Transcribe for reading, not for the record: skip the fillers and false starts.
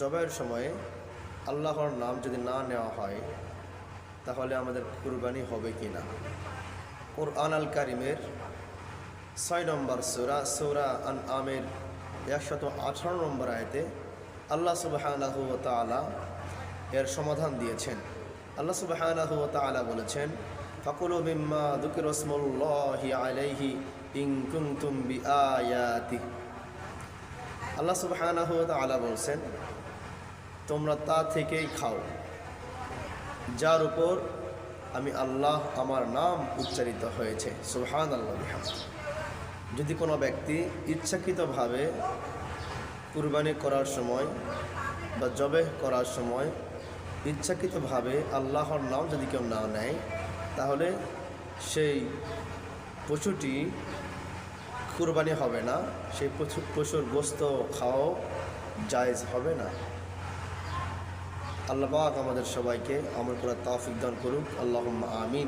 জবাইয়ের সময়ে আল্লাহর নাম যদি না নেওয়া হয় তাহলে আমাদের কুরবানি হবে কি না। কুরআন আল কারিমের ৬ নম্বর সূরা আনআমের ১১৮ নম্বর আয়াতে আল্লাহ সুবহানাহু ওয়া তাআলা এর সমাধান দিয়েছেন। আল্লাহ সুবহানাহু ওয়া তাআলা বলেছেন, ফাকুলু মিম্মা যুকিরা ইসমুল্লাহি আলাইহি ইন কুনতুম বিআয়াতিহি। আল্লাহ সুবহানাহু ওয়া তাআলা বলছেন, তোমরা তা থেকেই খাও যার উপর আমি আল্লাহ আমার নাম উচ্চারিত হয়েছে। সুবহানাল্লাহ বিহামদিহি। যদি কোনো ব্যক্তি ইচ্ছাকৃতভাবে কুরবানি করার সময় বা জবেহ করার সময় ইচ্ছাকৃতভাবে আল্লাহর নাম যদি কেউ না নেয় তাহলে সেই পশুটি কুরবানি হবে না, সেই পশুর গোশত খাওয়াও জায়েজ হবে না। আল্লাহ পাক আমাদের সবাইকে আমল করার তৌফিক দান করুক। আল্লাহুম্মা আমিন।